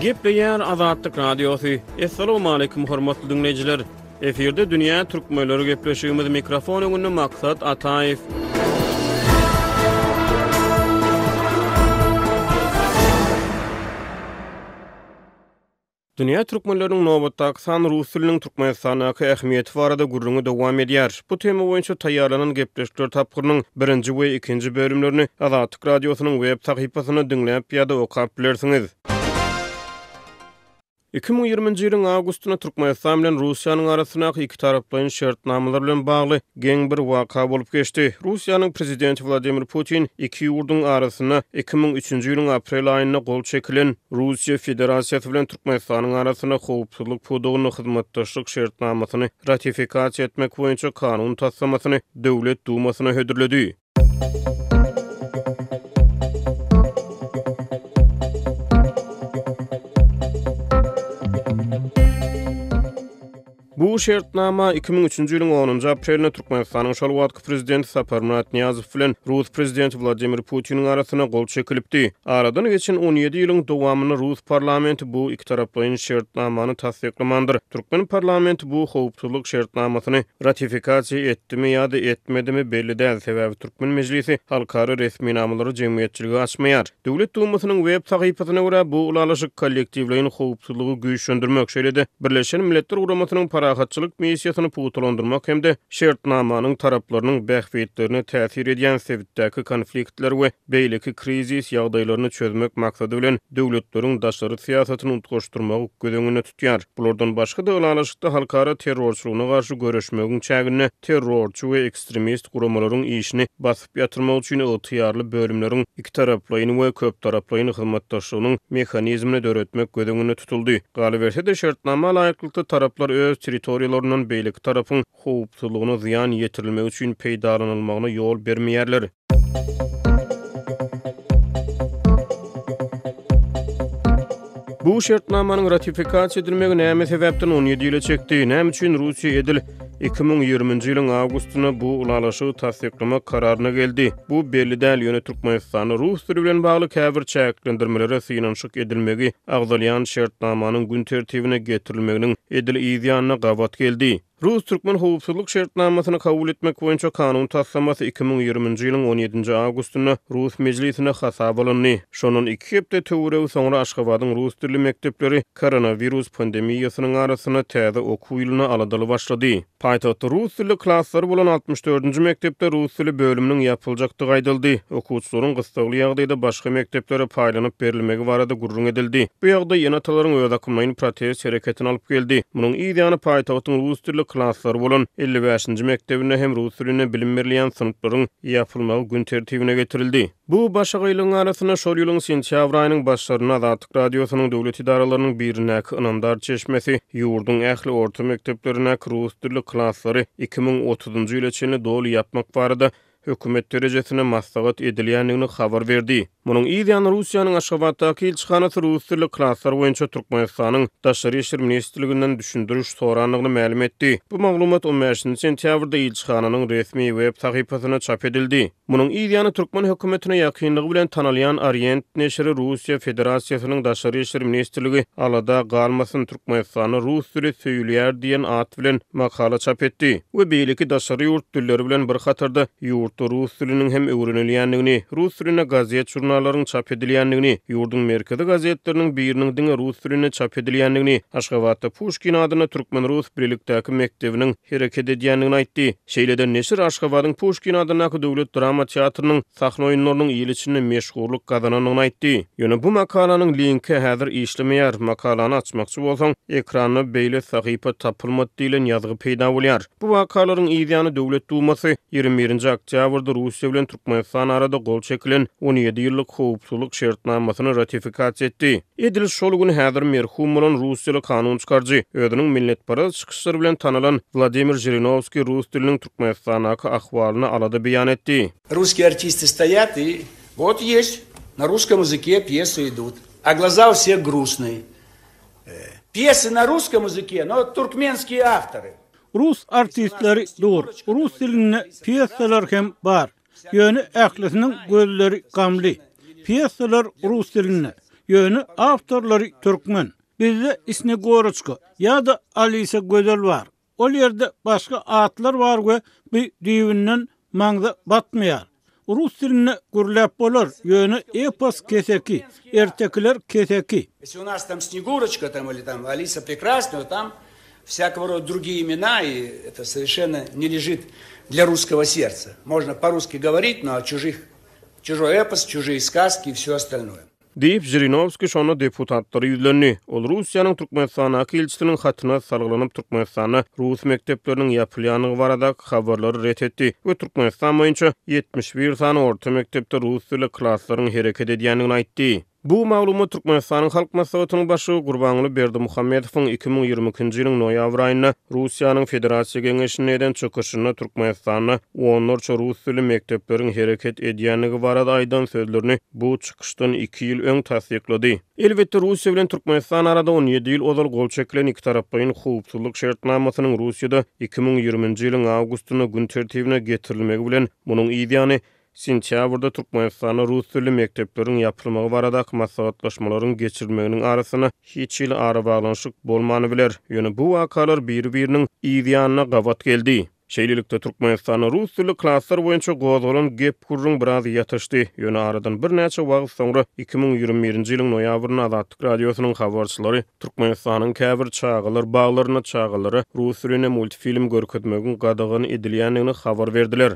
Gepleýär Azatlyk Radiosu. Assalamu alaykum hormatly dinleyijiler. Eferde dünýä türkmenleri gepleşýümiz mikrofon öňünde maksat Ataýew. Dünýä türkmenläriniň nobatdaky sany rus diliniň Türkmenistanaky ähmiýeti barada gurrungy dowam edýär. Bu tema boýunça taýýarlanan gepleşikler tapgyrynyň 1-nji we 2-nji bölümlerini Azatlyk Radiosynyň web sahypasyna dinläp ýa-da okap bilersiňiz. 2020-nji ýylyň awgustynda Türkmenistan bilen Russiýanyň arasyna iki taraplaryň şertnamalar bilen bagly geň bir waka bolup geçdi. Russiýanyň prezidenti Vladimir Putin iki ýurduň arasyna 2003-nji ýylyň aprel aýynda gol çekilen Russiýa Federasiýasy bilen Türkmenistanyň arasyna howpsuzlyk pudugyny hyzmatdaşlyk şertnamasyny ratifikasiýa etmek boýunça kanun taslamasyny Döwlet Dumasyna hödürledi. Bu şertnama 2003-nji ýylyň 10-njy aprelinde Türkmenistanyň şol wagtky prezidenti Saparmurat Niyazow bilen Rus prezidenti Vladimir Putiniň arasyna gol çekilipdi. Aradan geçen 17 ýylyň dowamyny Rus parlamenti bu iki taraplaryň şertnamany tasdiklamandyr. Türkmen parlamenti bu howpsuzlyk şertnamasyny ratifikasiýa etdimi ýa-da etmedimi belli däl. Sebäbi Türkmen mejlisi halkara resmi namlary jemgyýetçiligi açmaýar. Döwlet Dumasynyň web sahypasyna görä bu ulalaşyk kollektiwliň howpsuzlygy güýçlendirmek şeýle-de Birleşen Milletler Guramasynyň rahatçılık misiýasyny putulandyrmak hem de şertnamanyň taraplarynyň bähbetlerine täsir edýän sebitdäki konfliktler we beýleki krizis ýagdaýlaryny çözmek maksady bilen döwletleriň daşary siýasatyny unutgoşdurmagy gödeňine tutýar. Bulardan başga da ulalaşykda halkara terrorçylygyna garşy görüşmegiň çägine terrorçy we ekstremist guramalaryň işini basyp ýatyrmak üçin ýatyarly bölümleriň iki taraplaryny we köp taraplaryny hyzmatdaşlygynyň mexanizmini döretmek gödeňine tutuldy. Galy berse de şertnama laýyklykda taraplar öz territoriýalarynyň beýleki tarapyň howpsuzlygyna ziýan ýetirilmegi üçin peýdalanylmagyna ýol bermeýärler. Bu şertnamanyň ratifikasiýa edilmegi näme sebäpden 17 ýyla çekdi? Näme üçin Russiýa edil 2020-nji ýylyň awgustynda bu ulalaşygy tasdiklamak kararyna geldi. Bu belli däl ýöne Türkmenistany Rus dili bilen bagly käbir çäklendirmelere synanşyk edilmegi agdalýan şertnamanyň gün tertibine getirilmeginiň edil ýa-da gawat geldi. Rus-Türkmen howpsuzlyk şertnamasyny kabul etmek boýunça kanun taslamasy 2020-nji ýylyň 17-nji awgustynda Rus mejlisine hasap alındy. Şonun 2 hepde töweregi soňra Aşgabatyň rus dilli mekdepleri koronavirus pandemiýasynyň arasyna täze okuw ýylyna aladaly başlady. Paýtagtda rus dilli klasslary bolan 64-nji mektepde rus dili bölüminiň ýapyljakdygy aýdyldy. Okuwçylaryň gystagly ýagdaýda başga mekteplere paýlanyp berilmegi barada gurrun edildi. Bu ýagdaý ýene-atalaryň öz akymyny protest hereketine alyp geldi. Munyň ýa-da paýtagtyň rus dilli klaslar bolan 55-nji mektebine hem rus diline bilim berilýän sınıflaryň ýapylmagy gün tertibine getirildi. Bu başagaýlyň arasyna şol ýylyň sentýabr aýynyň başlaryna Azatlyk Radiosynyň döwlet idaralarynyň birinäki Inamdar çeşmesi ýurdun ähli orta mekteplerine rus dilli klaslary 2030-njy ýyla çenli doly ýapmak barada hökümet derejesine maslahat edilýänligini habar berdi. Munyň ýa-da Russiýanyň Aşgabatdaky elçihanasy rus dilli klasslar boýunça Türkmenistanyň daşary işler ministrliginden düşündiriş soranlygyny ma'lum etdi. Bu maglumat 15-nji sentýabrda elçihananyň resmi web sahypasyna çap edildi. Munyň ýa-da Türkmen hökümetine ýakynlygy bilen tanalýan Orient neşri Russiýa Federasiýasynyň daşary işler ministrligi alada galmasyn Türkmenistany rus dili söýülýär diýen at bilen makala çap etdi. We beýleki daşary ýurt dilleri bilen bir hatarda ýurtda rus diliniň hem öwrenilýänligini, rus diline gazet jurnalaryň çap edilýänligini, ýurdun merkezi gazetleriniň biriniň diňe rus diline çap edilýänligini, Aşgabatda Pushkin adyna Türkmen Rus birlikdäki mektebiniň hereket edýänligini aýtdy. Şeýle-de neşir Aşgabatyň Pushkin adynaky döwlet drama teatrynyň sahna oýunlarynyň ýylyçyny meşhurlyk gazananyny aýtdy. Ýöne bu makalanyň linki häzir işlemeýär. Makalany açmakçy bolsaň, ekranyna beýle sahypa tapylmady diýilen ýazgy peýda bolýar. Bu wakalaryň ýa-da Döwlet Dumasy 21-nji oktýabrda Russiýa bilen Türkmenistan arada gol çekilen 17 ýyllyk howpsuzlyk şertnamasyny ratifikatsiýa etdi. Edil şol gün häzir merhum bolan Russiýaly kanun çykarjy, özüniň milletparast çykyşlary bilen tanalan Vladimir Zhirinovskiy rus diliniň Türkmenistanaky ahwalyny alada beýan etdi. Русские артисты стоят и вот есть на русском языке пьесы идут, а глаза у всех грустные. Пьесы на русском языке, но туркменские авторы. Rus artistleri dur. Rus diline piyesalar hem bar. Ýöne ählisiniň gözleri gamly. Piyesalar rus diline. Yönü avtorları türkmen. Bizde İsnegorçka ya da Alisa Gözel var. O yerde başka atlar var ve bir divinden mangda batmayar. Rus diline gürlep bolar. Yönü epos keseki, ertekler keseki. Если у нас там Снегурочка там, или там Алиса Прекрасная, там всякого рода другие имена, и это совершенно не лежит для русского сердца. Можно по-русски говорить, но чужой эпос, чужие сказки и все остальное. Deyip Jirinovski şonu deputatları yüzlenni. Ol Rusiýanyň Türkmenistanaky elçisiniň hatyna salgylanyp Türkmenistana Rus mektepleriniň ýapylýanyny baradak habarlary ret etdi we Türkmenistan boýunça 71 sany orta mektepde rus dili klasslaryň hereket edýändigini aýtdy. Bu maglumat Türkmenistanyň halk maslahatynyň başy Gurbanuly Berdimuhammedowyň 2022-nji ýylyň noýabr aýynda Russiýanyň Federasiýa Geňeşinden çykyşyna Türkmenistana onlarça rus dili mektepleriň hereket edýändigi barada aýdan sözlerini bu çykyşdan 2 ýyl öň tasdiklady. Elbetde Russiýa bilen Türkmenistan arada 17 ýyl ozal gol çekilen iki tarapaýyň howpsuzlyk şertnamasynyň Russiýada 2020-nji ýylyň awgustyna gün tertibine getirilmegi bilen munyň ideýany sentýabrda Türkmenistana rus dili mektepleriň ýapylmagy barada maslahatlaşmalaryň geçirilmeginiň arasyna hiç ýyl ara baglanyşyk bolmany biler. Ýöne bu wakalar bir-biriniň ideýanyna gawat geldi. Şeýlelikde Türkmenistana rus dili klasslar boýunça gozalan gep gurrun biraz ýatışdy. Ýöne aradan bir näçe wagt soňra 2021-nji ýylyň noýabryna Azatlyk radiosynyň habarçylary Türkmenistanyň käbir çağalar baglaryna çağalary rus diline multfilm görkezmegin gadagyny edilýändigini habar berdiler.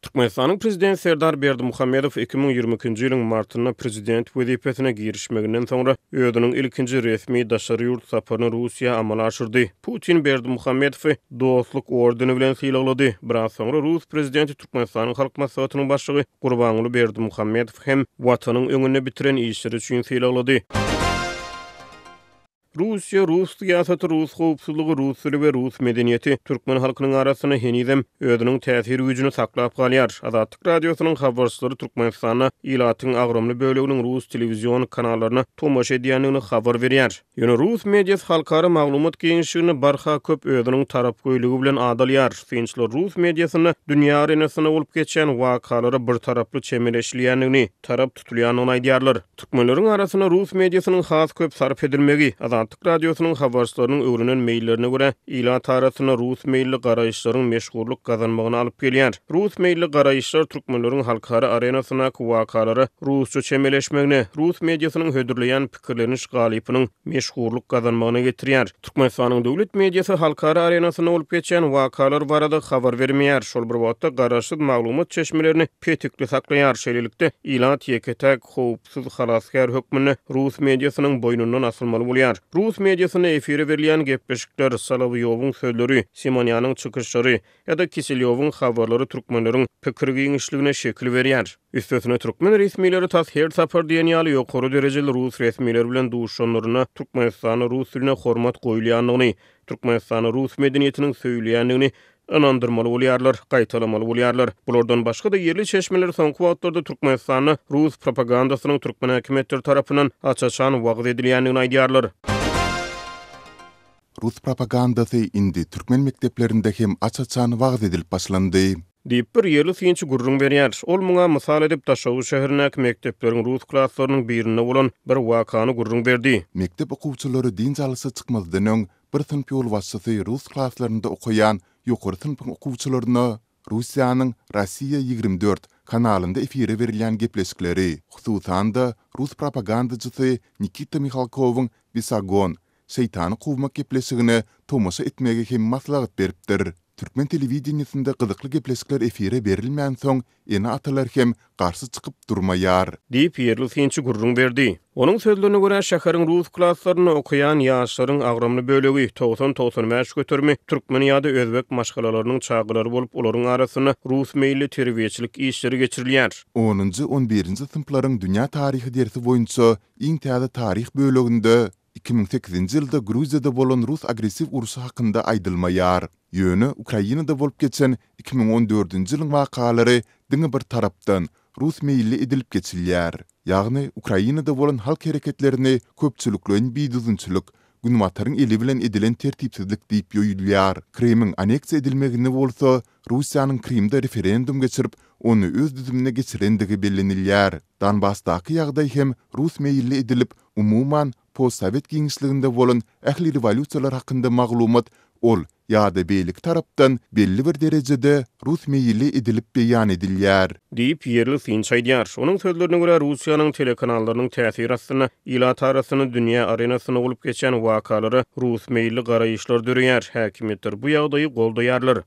Türkmenistanyň prezidenti Serdar Berdimuhammedow 2022-nji ýylyň martyna prezident wezipesine girişmeginden soňra öýüniň ilkinji resmi daşary ýurt saparyny Russiýa amal aşyrdy. Putin Berdimuhammedowy dostluk ordeni bilen sylaglady. Biraz soňra Rus prezidenti Türkmenistanyň halk maslahatynyň başlygy Gurbanuly Berdimuhammedow hem watanyň öňüne bitiren işleri üçin sylaglady. Russiýa, Rus siýasaty, Rus howpsuzlygy, Rus dili we Rus medeniýeti türkmen halkynyň arasyna henizem özüniň täsir güýjüni saklap galýar. Azatlyk radiosynyň habarçylary Türkmenistana ilatyň agromly böleginiň Rus telewizion kanallaryna tomaş edýändigini habar berýär. Ýöne Rus mediýasy halkara maglumat geňişligini barha köp özüniň tarap goýlugy bilen adalýar. Finçler Rus mediýasyna dünýä arenasyna bolup geçen wakalary bir taraply çemeleşilýändigini, tarap tutulýanyny aýdýarlar. Türkmenleriň arasyna Rus mediýasynyň has köp sarf edilmegi, Azatlyk radiosynyň habarçylarynyň öwrenen meýillerine görä ilat arasyna Rus meýilli garaýşlaryň meşgurluk gazanmagyny alyp gelýär. Rus meýilli garaýşlar türkmenleriň halkara arenasyna wakalary rusça çemeleşmegine, Rus mediýasynyň hödürleýän pikirleniş galypynyň meşgurluk gazanmagyna getirýär. Türkmenistanyň döwlet mediýasy halkara arenasyna bolup geçen wakalar barada habar bermeýär. Şol bir wagtda garaşsyz maglumat çeşmelerini petikli saklaýar. Şeýlelikde ilat ýeketäk howpsuz halaskar hökmüni Rus mediýasynyň boýnundan asylmaly bolýar. Rus mediýasyna efire berilýän gepleşikler, Solovyowyň sözleri, Simonýanyň çykyşlary ýa-da Kiselyowyň habarlary türkmenleriň pikir giňişligine şekil berýär. Üstesine türkmen resmiýetleri tas her sapar diýen ýaly ýokary derejeli Rus resmiýetleri bilen duşanlaryna Türkmenistana Rus diline hormat goýulýandygyny, Türkmenistana Rus medeniýetiniň söýleýändigini anandyrmaly bolýarlar, gaýtalamaly bolýarlar. Bulardan başga da yerli çeşmeler soňky wagtlarda Türkmenistana Rus propagandasynyň türkmen häkimetleri tarapyndan açaçan wagt edilýändigini aýdýarlar. Rus propagandasy indi türkmen mekteplerinde hem açaçan wagt edilip başlandy. Diýip bir ýerli synçy gurrun berýär. Ol muňa mysal edip Daşowy şäherindäki mektepleriň Rus klasslarynyň birinde bolan bir wakany gurrun berdi. Mektep okuwçylary din jalysy çykmazdan öň bir sınıf ýol başçysy Rus klaslarynda okuyan ýokary sınıfyň okuwçylaryna Russiýanyň Rossiya 24 kanalynda efire berilýän gepleşikleri, hususan da Rus propagandaçysy Nikita Mikhalkowyň Bisagon şeytany kowmak gepleşigine tomaşa etmege hem maslahat beripdir. Türkmen telewizionyasynda gyzykly gepleşikler efire berilmän soň ene atalar hem garşy çykyp durmaýar. Diýip ýerli synçy gurrun berdi. Onun sözlerine göre şäheriň Rus klasslaryny okuyan ýaşlaryň agromly bölegi 90-95 götürmi türkmen ýa-da özbek maşgalalarynyň çağılary bolup olaryň arasyna Rus meýilli terbiýeçilik işleri geçirilýär. 10-njy 11-nji sınıflaryň dünýä taryhy dersi boýunça iň täze taryh böleginde 2008-nji ýylda Gruziýada bolan Rus agressiv urusy hakynda aýdylmaýar. Ýöne Ukrainada bolup geçen 2014-nji ýylyň wakalary diňe bir tarapdan Rus meýilli edilip geçilýär. Ýagny Ukrainada bolan halk hereketlerini köpçülikleň biýdüzünçilik, Günwataryň eli bilen edilen tertipsizlik diýip ýoýulýar. Kremň aneksiýa edilmegine bolsa, Russiýanyň Krimde referendum geçirip, onu öz düzümine geçirendigi bellenilýär. Donbassdaky ýagdaý hem Rus meýilli edilip, umuman post-Sowet giňişliginde bolan ähli revolýusiýalar hakynda maglumat ol ýa-da beýlik tarapdan belli bir derejede Rus meýilli edilip beýan edilýär. Diýip ýerli synç aýdýar. Onuň sözlerine görä Russiýanyň telekanallarının täsir astyna ýylat arasyny dünýä arenasyna bolup geçen wakalary Rus meýilli garaýyşlar dörýär. Häkimetler bu ýagdaýy goldaýarlar.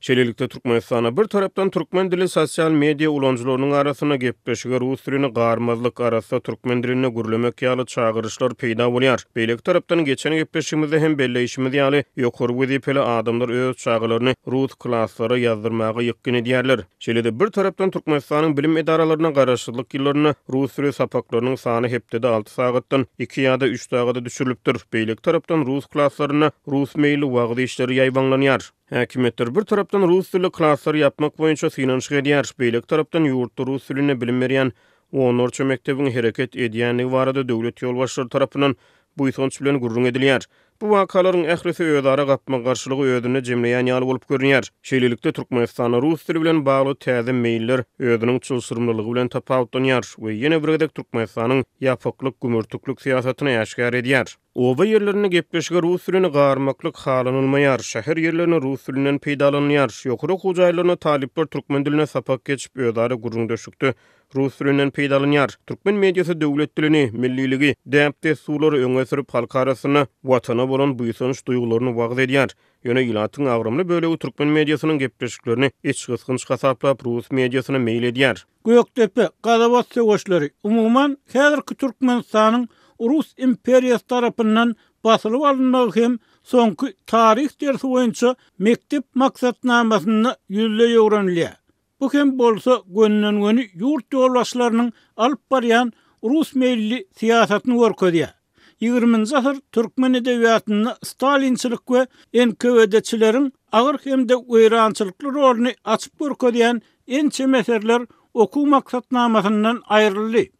Şeýlelikde Türkmenistana bir tarapdan türkmen dili sosial media ulanjylarynyň arasyna gepleşige rus dilini garmazlyk arasynda türkmen diline gürlemek ýaly çağırışlar peýda bolýar. Beýleki tarapdan geçen gepleşigimizde hem belleýişimiz ýaly ýokary wezipeli adamlar öz çağılaryny rus klasslara ýazdyrmagy ýykyn edýärler. Şeýlede bir tarapdan Türkmenistanyň bilim edaralaryna garaşylyk ýyllaryna rus dili sapaklarynyň sany hepdede 6 sagatdan 2 ýa-da 3 sagata düşürilipdir. Beýleki tarapdan rus klasslaryna rus meýilli wagty işleri ýaýbanlanýar. Häkimetler bir tarapdan rus dili klasslar yapmak boýunça synanyş edýär. Beýleki tarapdan ýurtda rus diline bilim berýän 10 mektebiň hereket edýänligi barada döwlet ýolbaşçylary tarapyndan buýsanyş bilen gurrun edilýär. Bu wakalaryň ählisi öýdara gapma garşylygy ödüne jemleýän ýaly bolup görünýär. Şeýlelikde Türkmenistan rus dili bilen bagly täze meýiller ödüniň çylsyrmlylygy bilen tapawutlanýar we ýene bir gedek Türkmenistanyň ýapyklyk gümürtüklük siýasatyny ýaşkar edýär. Oba yerlerini gepleşige rus dilini garmaklyk halanylmaýar. Şäher yerlerini rus dilinden peýdalanýar. Ýokary okuw jaýlaryna talipler türkmen diline sapak geçip öýdara gurrun döşükdi. Rus dilinden peýdalanýar. Türkmen mediasy döwlet dilini, milliligi, däpde suwlary öňe sürüp halk arasyna watana bolan buýsanyş duýgularyny wagt edýär. Ýöne ýylatyň agrymly bölegi türkmen mediasynyň gepleşiklerini iç gysgynç gasaplap rus mediasyna meýil edýär. Göktepe, Gadabat söwüşleri umuman häzirki Türkmenistanyň Rus imperiýasy tarapyndan basylyp alynmagy hem soňky tarih dersi boýunça mektep maksatnamasyny ýüzle öwrenilýär. Bu hem bolsa gönünden-göni ýurt ýolbaşçylarynyň alyp barýan Rus meýilli siýasatyny görkezýär. 20-nji asyr türkmen edebiýatyny Stalinçilik we NKVD-çileriň agyr hemde öýrançylykly roluny açyp görkezýän ençe meseller okuw maksatnamasyndan aýryldy.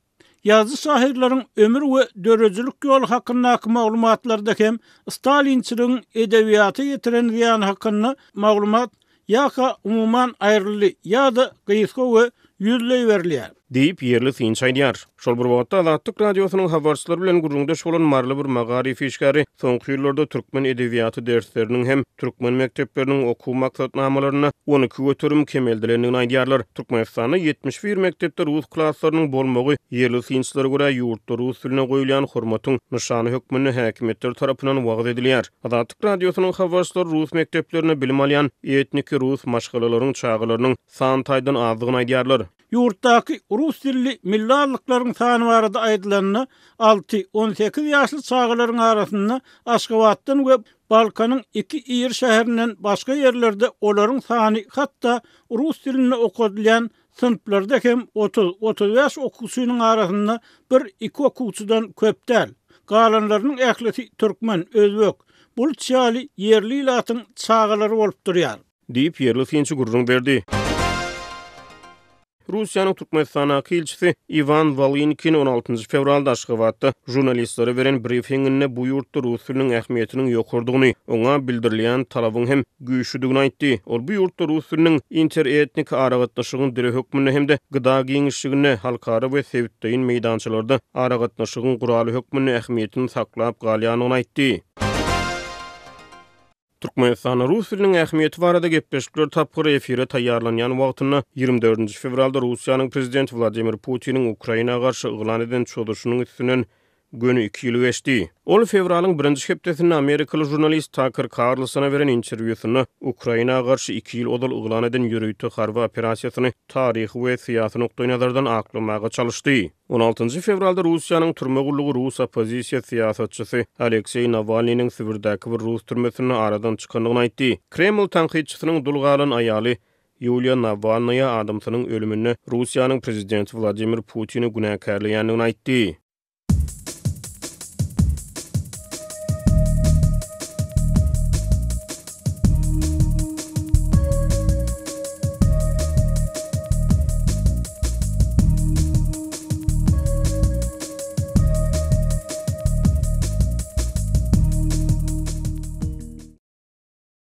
Yazı şahirlerin ömür ve döröjülük ýolu hakyndaky maglumatlarda hem Stalinçiligiň edebiýaty getiren ziýany hakynda maglumat ýa-da umuman aýryldy ýa-da gysga we ýüzle berilýär. Diýip ýerli synç aýdýar. Şol bir wagtda Azatlyk radiosynyň habarçylary bilen gurrundaş bolan marly bir magarif işgäri soňky ýyllarda türkmen edebiýaty dersleriniň hem türkmen mektepleriniň okuw maksatnamalaryna 12 götürüm kemeldilendigini aýdýarlar. Türkmenistanda 71 mektepde rus klasslarynyň bolmagy ýerli synçlary görä ýurtda rus diline goýulan hormatyň nyşany hökmüni häkimetler tarapyndan wagt edilýär. Azatlyk radiosynyň habarçylary rus mekteplerine bilim alýan etnik rus maşgalalaryň çağılarynyň sany taýdan azdygyny aýdýarlar. Ýurtdaky rus dilli millatlyklaryň sany barada aýdylanyny 6-18 ýaşly çağılaryň arasynda Aşgabatdan we Balkanyň 2 ýer şäherinden başga ýerlerde olaryň sany hatda rus dilini okudylýan sınıflarda hem 30-35 okuwçynyň arasynda 1-2 okuwçydan köpdäl. Galanlarynyň ählisi türkmen, özbek, bulç ýaly ýerli ýylatyň çağılary bolup durýar. Diýip ýerli synçy gurrun berdi. Russiýanyň Türkmenistanaky ilçisi Ivan Valinkin 16 fevralda Aşgabatda jurnalistlere beren briefinginde bu ýurtda rus diliniň ähmiýetiniň ýokurdygyny, oňa bildirilýän talabyň hem güýçlüdigini aýtdy. Ol bu ýurtda rus diliniň interetnik aragatnaşygyň dili hökmüne hem de gyda giňişligine, halkara we sewitdeýin meýdançylarda aragatnaşygyň guraly hökmüne ähmiýetini saklap galýanyny aýtdy. Türkmenistan rus diliniň ähmiýeti barada gepleşikler tapgyr efire taýýarlanýan wagtyna 24 fevralda Russiýanyň prezidenti Vladimir Putiniň Ukraina garşy yglan eden çodurşunyň üstünden gönü 2 ýyl geçdi. Ol fevralyň 1-nji hepdesinde Amerikaly jurnalist Tucker Carlson'a beren interwýusyny Ukraina garşy 2 ýyl odal yglan eden ýürüýti harby operasiýasyny taryhy we syýasy nokta nazardan aklamaga çalyşdy. 16 fevralda Russiýanyň türme gullugy Rus opozisiýa syýasatçysy Aleksey Navalnyň Sibirdaky bir Rus türmesine aradan çykandygyny aýtdy. Kreml tanqidçisynyň dulgalan aýaly Yulia Navalnaya adamsynyň ölümine Russiýanyň prezidenti Vladimir Putini günäkärligini aýtdy.